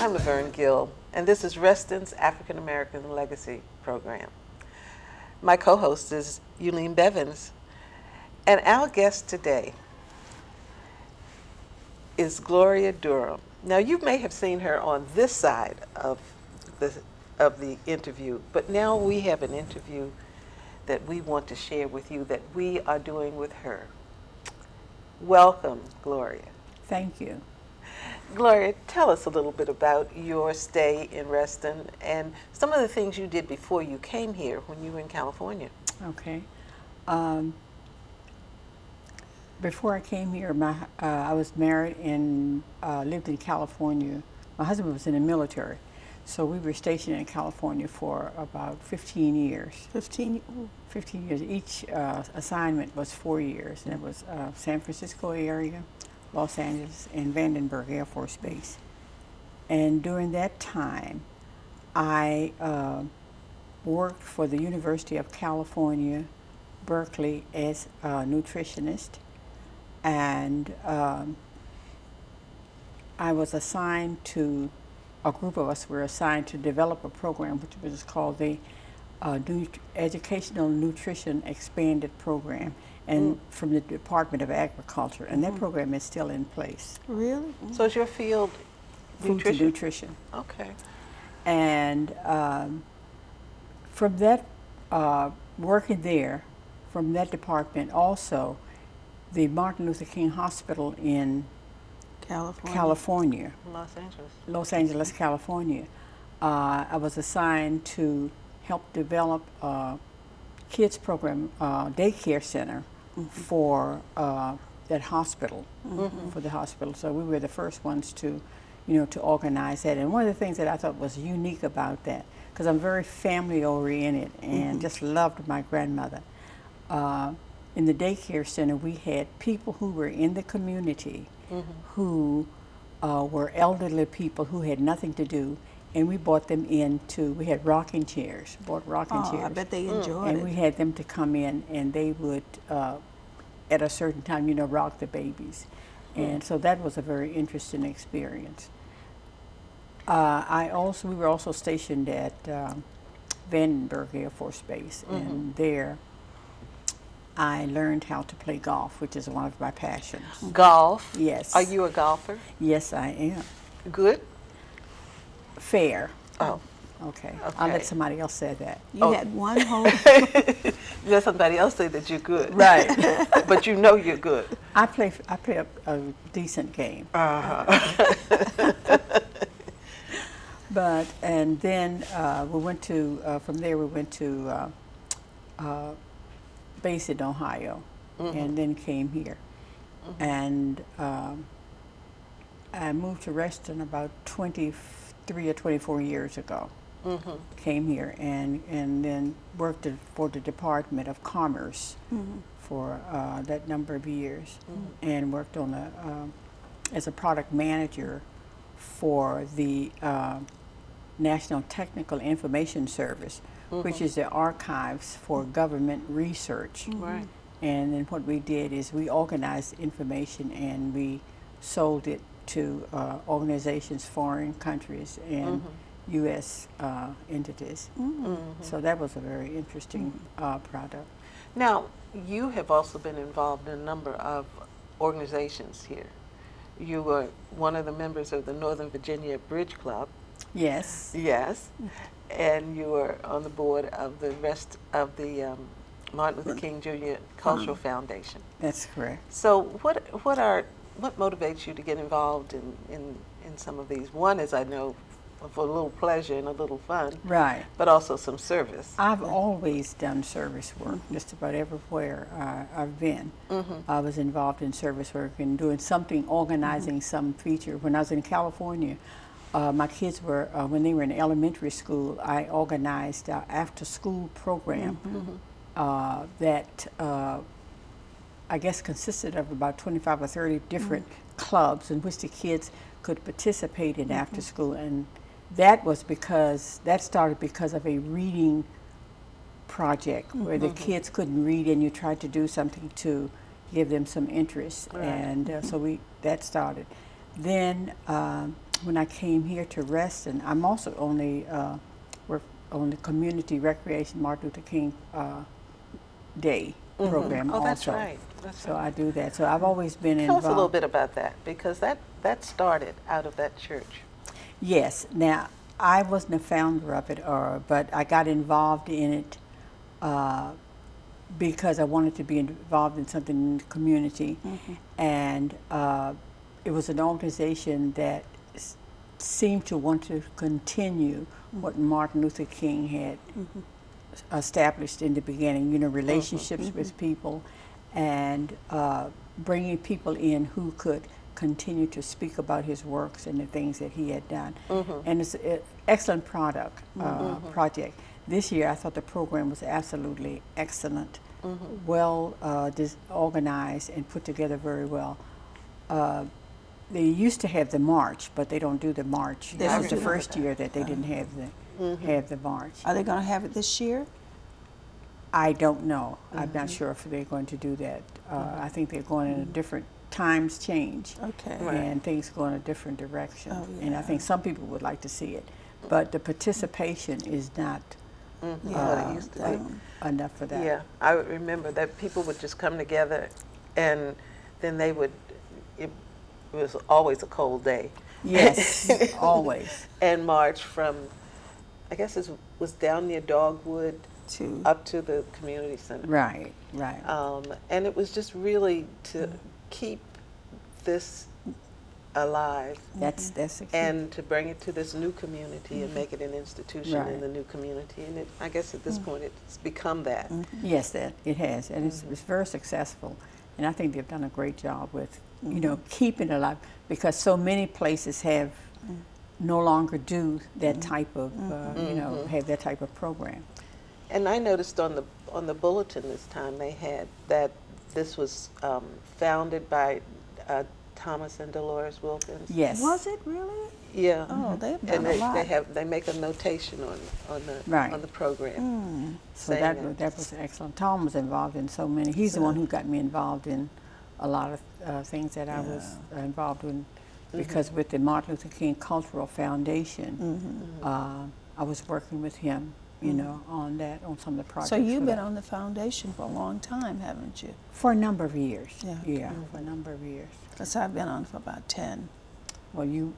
I'm Laverne Gill, and this is Reston's African American Legacy Program. My co-host is Eulene Bevins, and our guest today is Gloria Durham. Now, you may have seen her on this side of the interview, but now we have an interview that we want to share with you that we are doing with her. Welcome, Gloria. Thank you. Gloria, tell us a little bit about your stay in Reston and some of the things you did before you came here when you were in California. Okay. Before I came here, I was married and lived in California. My husband was in the military, so we were stationed in California for about 15 years. 15 years. Each assignment was 4 years, and it was San Francisco area, Los Angeles, and Vandenberg Air Force Base. And during that time, I worked for the University of California, Berkeley, as a nutritionist. And I was assigned to, a group of us were assigned to develop a program which was called the Educational Nutrition Expanded Program, and from the Department of Agriculture, and that program is still in place. Really? So is your field Food nutrition? to nutrition. Okay. And from that, working there, from that department also, the Martin Luther King Hospital in California, Los Angeles, California, I was assigned to help develop a kids program, daycare center for that hospital, for the hospital. So we were the first ones to, to organize that. And one of the things that I thought was unique about that, because I'm very family oriented and just loved my grandmother. In the daycare center, we had people who were in the community who were elderly people who had nothing to do, and we brought them into, we had rocking chairs, bought rocking chairs. I bet they enjoyed it. And we had them to come in, and they would, at a certain time, rock the babies. And so that was a very interesting experience. We were also stationed at Vandenberg Air Force Base, and there I learned how to play golf, which is one of my passions. Golf? Yes. Are you a golfer? Yes, I am. Good? Fair. Oh. Okay. I'll let somebody else say that. You had one hole. Let somebody else say that you're good. Right. But you know you're good. I play a decent game. And then we went to, from there we went to base in Ohio, and then came here. And I moved to Reston about 23 or 24 years ago. Came here and then worked for the Department of Commerce for that number of years, and worked on as a product manager for the National Technical Information Service, which is the archives for government research. Right. And then what we did is we organized information and we sold it to organizations, foreign countries, and U.S. entities. So that was a very interesting product. Now, you have also been involved in a number of organizations here. You were one of the members of the Northern Virginia Bridge Club. Yes. Yes. And you were on the board of the Martin Luther King Jr. Cultural Foundation. That's correct. So what motivates you to get involved in some of these? One is, I know, for a little pleasure and a little fun. Right. But also some service. I've always done service work, just about everywhere I've been. I was involved in service work and doing something, organizing some feature. When I was in California, my kids were, when they were in elementary school, I organized an after-school program that I guess consisted of about 25 or 30 different clubs in which the kids could participate in after school. And that started because of a reading project where the kids couldn't read and you tried to do something to give them some interest. Right. And so that started. Then when I came here to Reston, I'm also on the work on the Community Recreation Martin Luther King Day program Oh, that's also. right. That's So right. I do that. So I've always been Tell involved. us a little bit about that, because that started out of that church. Yes. Now, I wasn't a founder of it, but I got involved in it because I wanted to be involved in something in the community. And it was an organization that seemed to want to continue what Martin Luther King had established in the beginning, you know, relationships with people and bringing people in who could continue to speak about his works and the things that he had done. And it's an excellent project. This year I thought the program was absolutely excellent, well organized and put together very well. They used to have the march, but they don't do the march. They This don't was the do first year that they didn't have the march. Are they going to have it this year? I don't know. I'm not sure if they're going to do that. I think they're going in a different times change. Okay. And things go in a different direction. Oh, And I yeah. think some people would like to see it. But the participation is not What it used to be. enough for that. Yeah, I would remember that people would just come together, and then they would. It was always a cold day. Yes, always. And march from, I guess it was down near Dogwood To up to the community center. Right, right. And it was just really to keep this alive That's the key. and to bring it to this new community and make it an institution in Right. the new community. And I guess at this point it's become that. Yes, that it has, and it's very successful. And I think they've done a great job with, you know, keeping it alive, because so many places have no longer do that type of, you know, have that type of program. And I noticed on the bulletin this time they had that this was founded by Thomas and Dolores Wilkins. Yes. Was it really? Yeah. Oh, they've And done a lot. they make a notation Right. on the program. So saying that was excellent. Tom was involved in so many. He's the one who got me involved in a lot of things that I was involved in, because with the Martin Luther King Cultural Foundation, I was working with him, you know, on some of the projects. So you've for been that. on the foundation for a long time, haven't you? For a number of years. Yeah. For a number of years. Because I've been on for about 10. Well,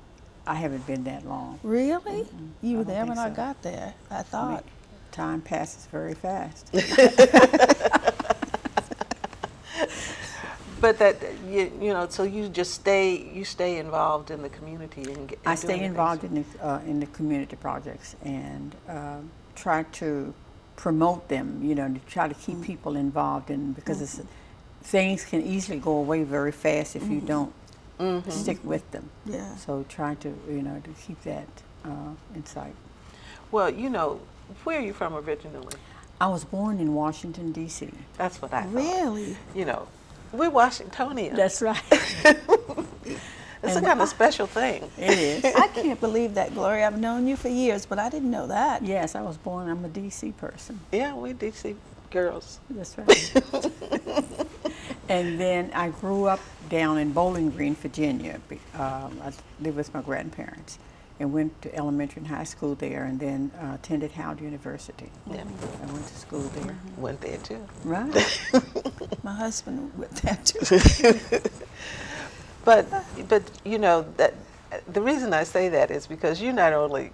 I haven't been that long. Really? You I were don't there think when I so. got there, I I mean, thought. time passes very fast. But that you know, so you just stay involved in the community and I doing stay things. involved in the community projects and try to promote them, you know, to try to keep people involved in, because things can easily go away very fast if you don't stick with them. Yeah. So try to, you know, to keep that in sight. Well, you know, where are you from originally? I was born in Washington, D.C. That's what I thought. Really? You know, we're Washingtonians. That's right. It's a kind of special thing. It is. I can't believe that, Gloria. I've known you for years, but I didn't know that. Yes, I'm a D.C. person. Yeah, we DC girls. That's right. And then I grew up down in Bowling Green, Virginia. I lived with my grandparents and went to elementary and high school there, and then attended Howard University. Yeah, I went to school there. went there too. Right. My husband went there too. But you know that the reason I say that is because you not only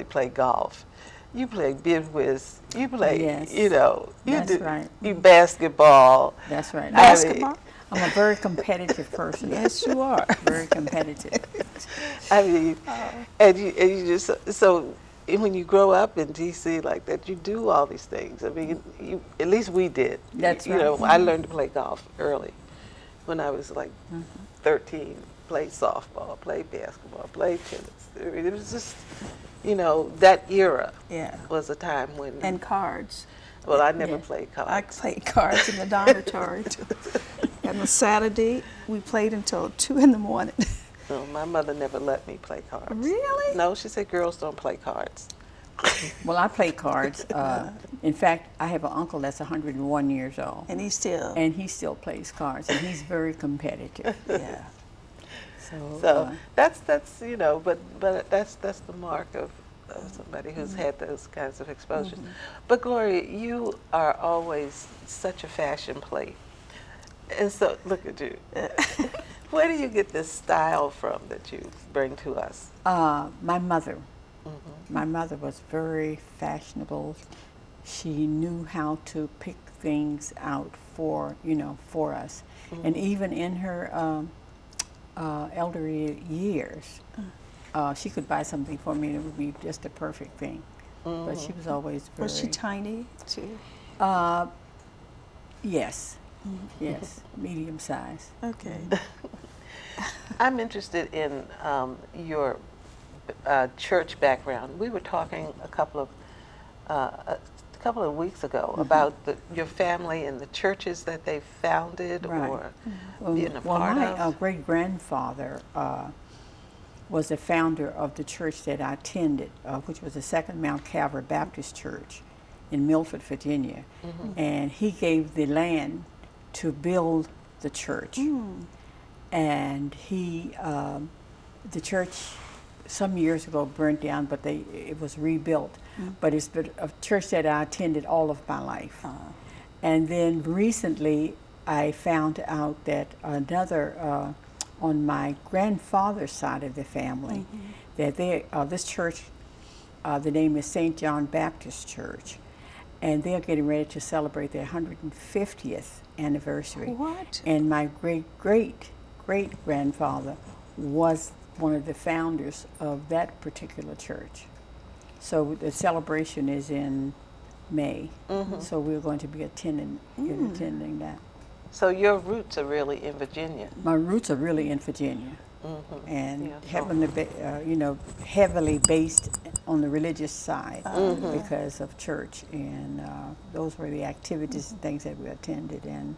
play golf, you play bid whiz, you play Yes. you know you That's do right. you basketball. That's right. Basketball? I'm a very competitive person. Yes, you are. Very competitive. I mean, and you just so when you grow up in DC like that, you do all these things. I mean, at least we did. That's you right. know, I learned to play golf early when I was like 13. Played softball, played basketball, played tennis. I mean, it was just, you know, that era Yeah. was a time when. And cards. well, I never Yeah. played cards. I played cards in the dormitory too. And on Saturday, we played until 2 in the morning. No, my mother never let me play cards. Really? No, she said girls don't play cards. Well, I play cards. In fact, I have an uncle that's 101 years old, And he still, and he still plays cards, and he's very competitive. yeah. So that's you know, but that's the mark of somebody who's had those kinds of exposures. But Gloria, you are always such a fashion plate, and so look at you. Where do you get this style from that you bring to us? My mother. My mother was very fashionable. She knew how to pick things out for for us, and even in her elderly years, she could buy something for me and it would be just a perfect thing. But she was always very. Was she tiny too? Yes, yes, medium size. Okay. I'm interested in your church background. We were talking a couple of weeks ago about your family and the churches that they founded or being a part my of. my great grandfather was the founder of the church that I attended, which was the Second Mount Calvary Baptist Church in Milford, Virginia, and he gave the land to build the church. And he, the church, some years ago burnt down, but it was rebuilt. But it's been a church that I attended all of my life. And then recently, I found out that another, on my grandfather's side of the family, that this church, the name is St. John Baptist Church, and they're getting ready to celebrate their 150th anniversary. What? And my great-great-great-grandfather was one of the founders of that particular church. So the celebration is in May. So we're going to be attending that. So your roots are really in Virginia. My roots are really in Virginia, and Yeah, so- heavily based on the religious side because of church, and those were the activities and things that we attended, and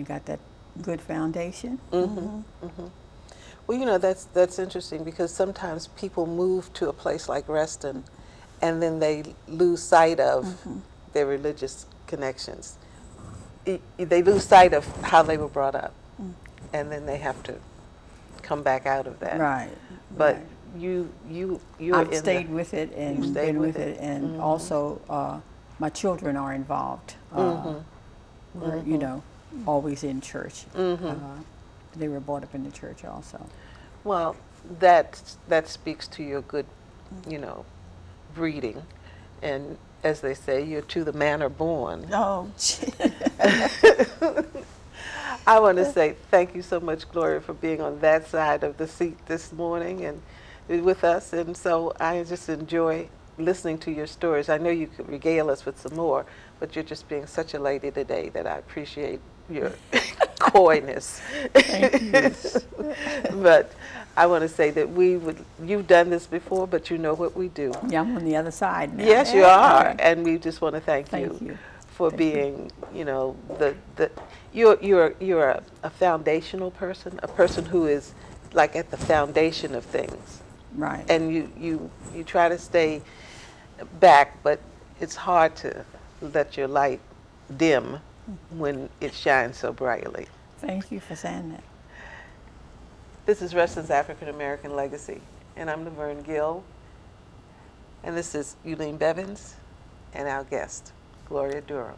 got that good foundation. Well, you know, that's interesting because sometimes people move to a place like Reston and then they lose sight of their religious connections. They lose sight of how they were brought up, and then they have to come back out of that. Right. But right. you're I've in stayed with it and stayed been with with it, and also my children are involved. We're always in church. They were brought up in the church also. Well, that speaks to your good, breeding, and as they say, you're to the manner born. Oh, I want to say thank you so much, Gloria, for being on that side of the seat this morning and with us. And so I just enjoy listening to your stories. I know you could regale us with some more, but you're just being such a lady today that I appreciate your coyness. Thank you. But I want to say that you've done this before, but you know what we do. Yeah, I'm on the other side now. Yes, you are, and we just want to thank Thank you you. for being, you're a foundational person, a person who is like at the foundation of things, Right. and you try to stay back, but it's hard to let your light dim when it shines so brightly. Thank you for saying that. This is Reston's African American Legacy, and I'm Laverne Gill, and this is Eileen Bevins and our guest, Gloria Durham.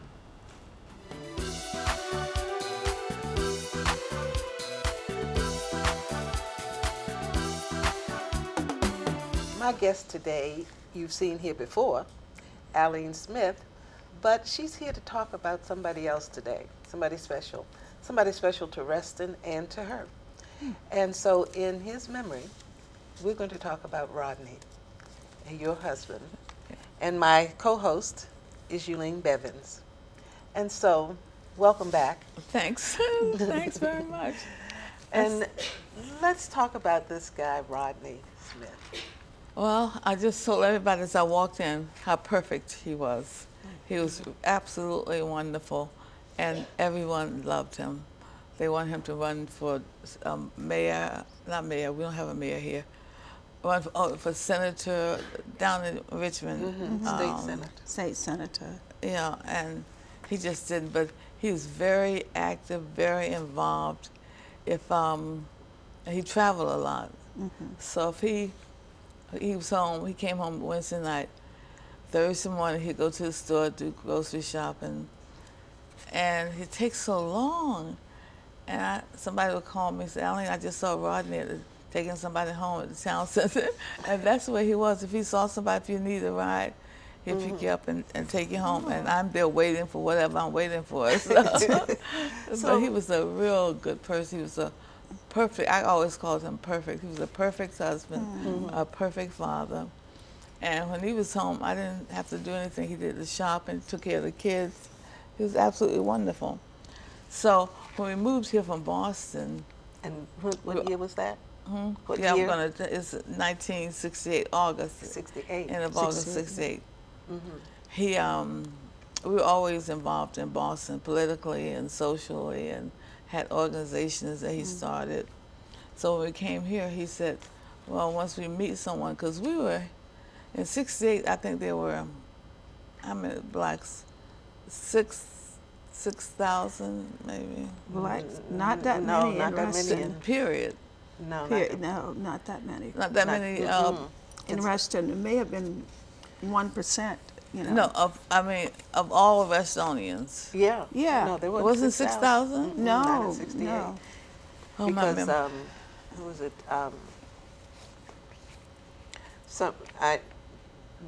My guest today, you've seen here before, Eileen Smith, but she's here to talk about somebody else today, somebody special to Reston and to her. And so in his memory, we're going to talk about Rodney, your husband. And my co-host is Eileen Bevins. And so, welcome back. Thanks. Thanks very much. And let's talk about this guy, Rodney Smith. Well, I just told everybody as I walked in how perfect he was. He was absolutely wonderful, and everyone loved him. They want him to run for mayor, not mayor, we don't have a mayor here, run for senator down in Richmond. State senator. state senator. Yeah, and he just didn't, but he was very active, very involved. If and he traveled a lot. So if he was home, he came home Wednesday night. Thursday morning, he'd go to the store, do grocery shopping, and it takes so long. And somebody would call me and say, Eileen, I just saw Rodney taking somebody home at the town center. And that's where he was. If he saw somebody, if you need a ride, he'd pick you up and take you home. And I'm there waiting for whatever I'm waiting for. So he was a real good person. He was a perfect, I always called him perfect. He was a perfect husband, a perfect father. And when he was home, I didn't have to do anything. He did the shopping, took care of the kids. He was absolutely wonderful. So when we moved here from Boston, And what year was that? What yeah, year? it's 1968, August. 68. End of August 68. He, we were always involved in Boston politically and socially, and had organizations that he started. So when we came here, he said, well, once we meet someone, because we were, in 68, I think there were, how many blacks? 6,000 maybe. Blacks, not that No, many not in that many. Reston. Period. No, Period. No, not that many. Not that Not- many. In Reston, it may have been 1%. You know. No, of all Restonians. Yeah. Yeah. No, there It wasn't wasn't 6,000? Not No, in 68. no. Oh, my Because memory. who was it?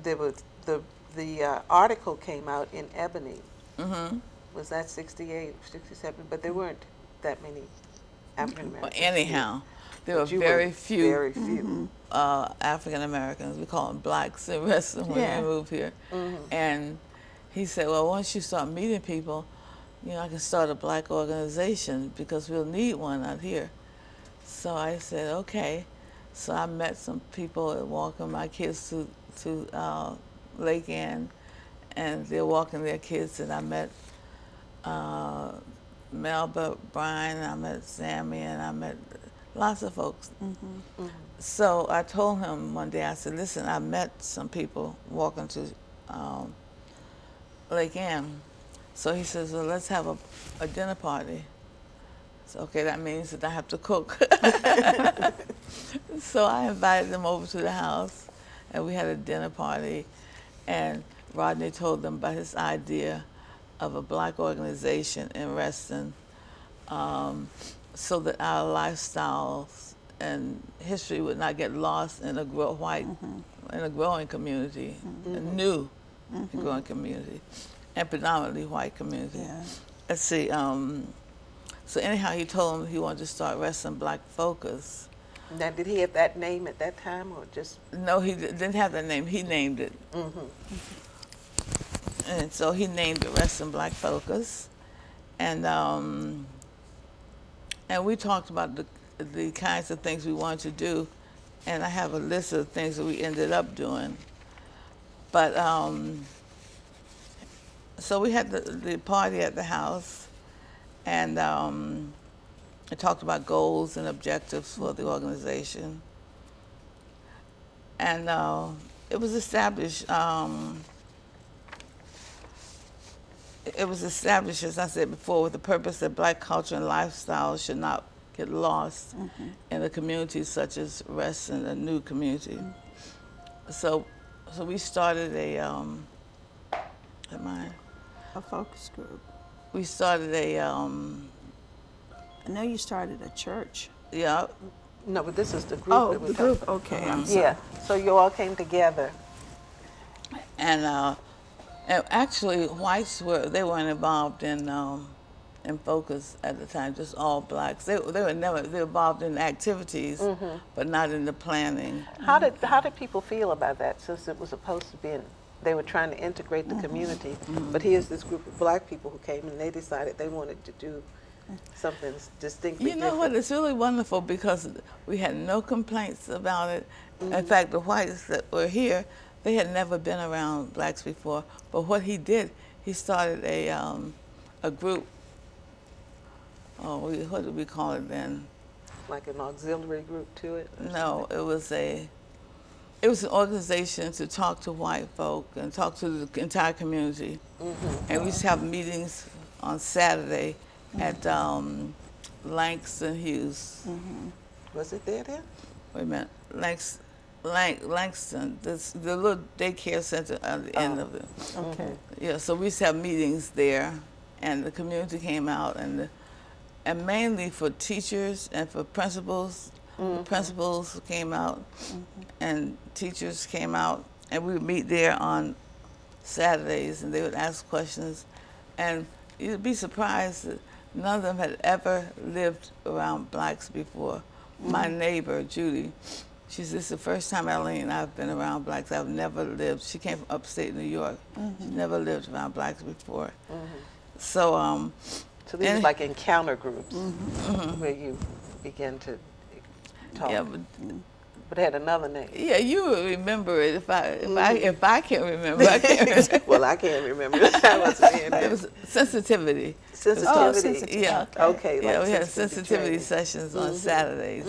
There was the article came out in Ebony. Was that 68, 67? But there weren't that many African But Americans. anyhow, there were But you very few Very few. African Americans. We call them blacks in Reston when Yeah. we moved here. And he said, well, once you start meeting people, you know, I can start a black organization because we'll need one out here. So I said, okay. So I met some people walking my kids to Lake Ann, and they're walking their kids, and I met Melba, Brian, I met Sammy, and I met lots of folks. So I told him one day, I said, listen, I met some people walking to Lake Ann. So he says, well, let's have a dinner party. So, okay, that means that I have to cook. So I invited them over to the house, and we had a dinner party, and Rodney told them about his idea of a black organization in Reston, so that our lifestyles and history would not get lost in a growing community, a new growing community, and predominantly white community. Yeah. Let's see. So anyhow, he told him he wanted to start Reston Black Focus. Now, did he have that name at that time, or just? No, he didn't have that name. He named it. And so he named it Reston Black Focus. And we talked about the kinds of things we wanted to do. And I have a list of things that we ended up doing. But so we had the party at the house, and I talked about goals and objectives for the organization. And it was established. It was established, as I said before, with the purpose that black culture and lifestyle should not get lost in a community such as Reston, a new community. So we started a focus group. we started a I know you started a church. yeah. No, but this is the group. Oh, that we're the talking group. Okay, I'm sorry. Yeah, so you all came together. And actually, whites they weren't involved in Focus at the time. Just all blacks. They were involved in activities, but not in the planning. How did people feel about that? Since it was supposed to be, they were trying to integrate the community, but here's this group of black people who came and they decided they wanted to do something distinctly You know different. what? It's really wonderful because we had no complaints about it. In fact, the whites that were here, they had never been around blacks before. But what he did, he started a group. Oh, what did we call it then? Like an auxiliary group to it? or No, it was an organization to talk to white folk and talk to the entire community. And we used to have meetings on Saturday at Langston Hughes. Was it there then? Wait a minute, Langston, the little daycare center at the end of it. Okay. Yeah, so we used to have meetings there, and the community came out, and mainly for teachers and for principals. The principals came out, and teachers came out, and we would meet there on Saturdays, and they would ask questions, and you'd be surprised that none of them had ever lived around blacks before. My neighbor, Judy, she said, "This is the first time, Eileen, and I've been around blacks. I've never lived." She came from upstate New York. She never lived around blacks before. So, So these are and- like encounter groups where you begin to talk. yeah, But it had another name. yeah, you would remember it if I can't remember. I can't remember. Well, I can't remember. I wasn't in It there. was sensitivity. Sensitivity. sensitivity. Yeah. Okay. Yeah, like we had sensitivity sensitivity training. sessions on Saturdays,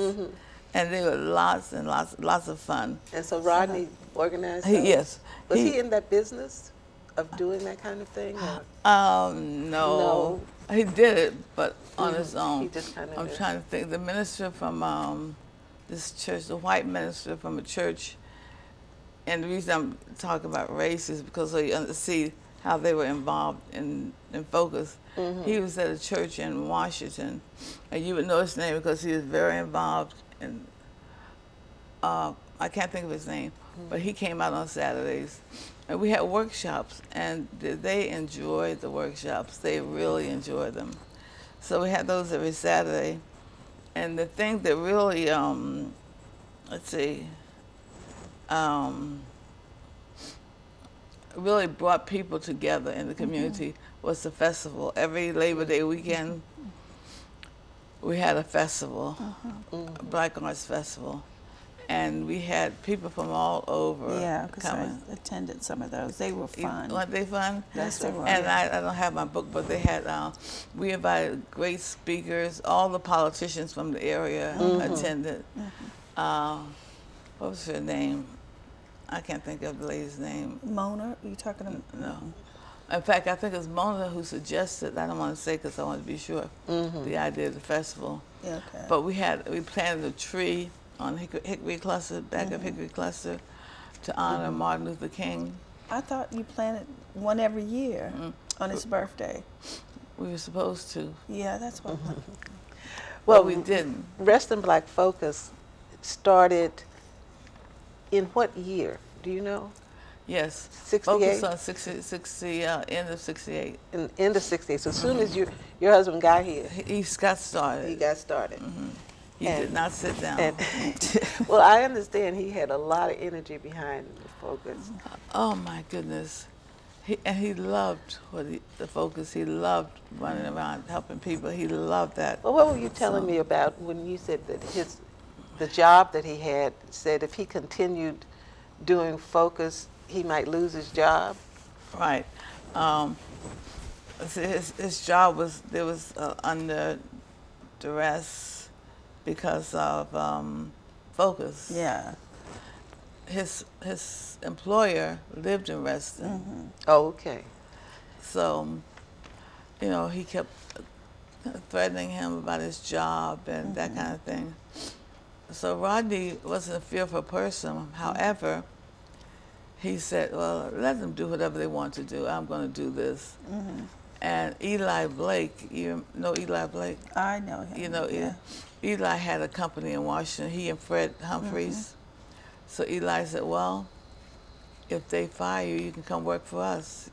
and they were lots and lots of fun. And so Rodney organized those? Yes. Was he in that business of doing that kind of thing? Or? No, he did it, but on his own. He just kind of I'm did. trying to think. The minister from this church, the white minister from a church, and the reason I'm talking about race is because so you see how they were involved in Focus. He was at a church in Washington, and you would know his name because he was very involved in, I can't think of his name, but he came out on Saturdays. And we had workshops, and they enjoyed the workshops. They really enjoyed them. So we had those every Saturday. And the thing that really, let's see, really brought people together in the community was the festival. Every Labor Day weekend, we had a festival, a Black Arts Festival. And we had people from all over Yeah, because I coming. attended some of those. They were fun. Weren't they fun? Yes, they were. And I don't have my book, but they had, we invited great speakers. All the politicians from the area attended. What was her name? I can't think of the lady's name. Mona, are you talking about? No. In fact, I think it was Mona who suggested, I don't want to say because I want to be sure, the idea of the festival. Yeah, okay. But we planted a tree on Hickory Cluster, back of Hickory Cluster, to honor Martin Luther King. I thought you planted one every year on his birthday. We were supposed to. Yeah, that's what. Well, we didn't. Reston Black Focus started in what year? Do you know? Yes. 68? Focus on 60 end of 68. In end of 68. So as soon as your husband got here, He got started. he got started. He did not sit down. And well, I understand he had a lot of energy behind the Focus. Oh my goodness. He loved the Focus. He loved running around helping people. He loved that. Well, what were you telling me about when you said that the job that he had said if he continued doing Focus, he might lose his job? Right. See, his job was under duress because of Focus. Yeah. His employer lived in Reston, Oh, okay. so he kept threatening him about his job and that kind of thing. So Rodney wasn't a fearful person. However, he said, "Well, let them do whatever they want to do. I'm going to do this." And Eli Blake, you know Eli Blake? I know him. You know, yeah. Eli had a company in Washington, he and Fred Humphreys. So Eli said, "Well, if they fire you, you can come work for us,"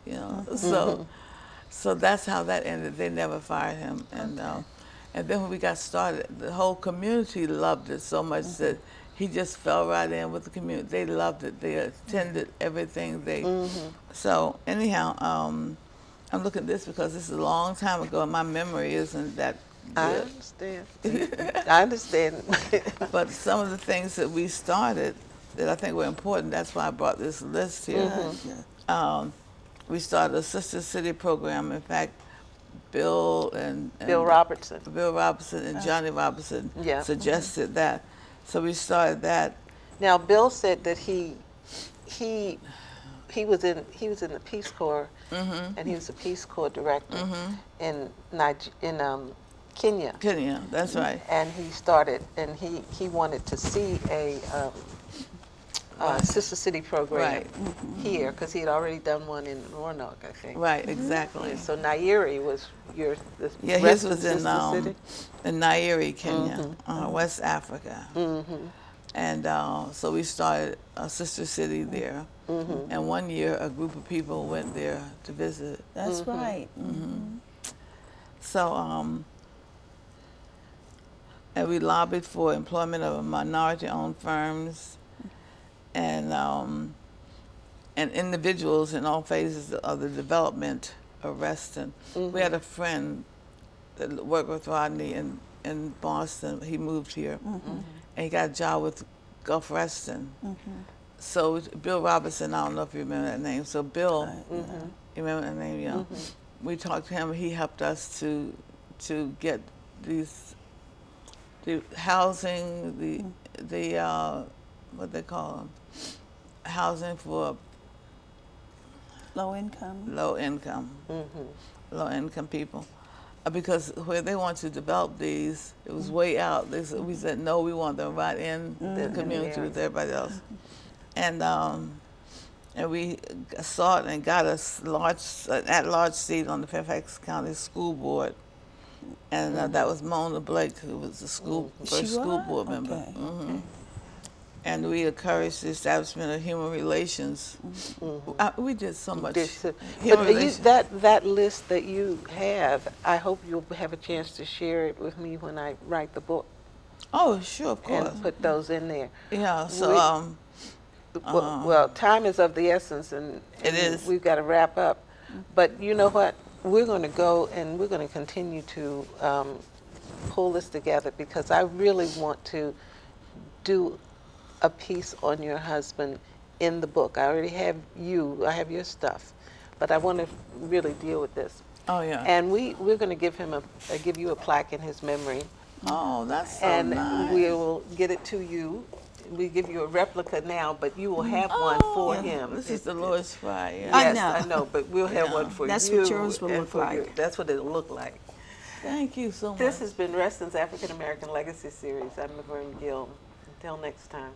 So that's how that ended. They never fired him. And then when we got started, the whole community loved it so much that he just fell right in with the community. They loved it. They attended everything. So anyhow, I'm looking at this because this is a long time ago and my memory isn't that I good. understand. I understand. But some of the things that we started that I think were important, that's why I brought this list here. We started a Sister City program. In fact, Bill Robertson. Bill Robertson and Johnny Robertson Yeah. suggested that. So we started that. Now, Bill said that he was in the Peace Corps, and he was the Peace Corps director in Kenya. Kenya, that's right. And he started, and he wanted to see a Sister City program Right. here, because he had already done one in Roanoke, I think. Right, exactly. So Nyeri was the Yeah, his Reston was in Sister City. Nyeri, Kenya, West Africa. And so we started a sister city there. And one year, a group of people went there to visit. That's right. So, and we lobbied for employment of minority-owned firms and individuals in all phases of the development of Reston. We had a friend that worked with Rodney in Boston. He moved here, and he got a job with Gulf Reston. So Bill Robertson, I don't know if you remember that name. So Bill, you remember that name? Yeah. We talked to him. He helped us to get the housing, the what they call them, housing for Low income. low income people. Because where they want to develop these, it was way out. We said, no, we want them right in the community with everybody else. And we saw it and got us an at-large seat on the Fairfax County School Board. And that was Mona Blake, who was the first school board member. Okay. And we encouraged the establishment of human relations. We did so much. But that list that you have, I hope you'll have a chance to share it with me when I write the book. Oh, sure, of course. And put those in there. Yeah, so... well, time is of the essence, and it is. We've got to wrap up. But you know what? We're going to go and we're going to continue to pull this together, because I really want to do a piece on your husband in the book. I already have I have your stuff, but I want to really deal with this. Oh yeah. And we're going to give him give you a plaque in his memory. Oh, that's so and nice. we will get it to you. We give you a replica now, but you will have one for him. This is the Louis Fry. Yeah. Yes, I know. but we'll have one for That's you. what yours will and look for like. that's what it'll look like. Thank you so much. This has been Reston's African American Legacy Series. I'm Laverne Gill. Until next time.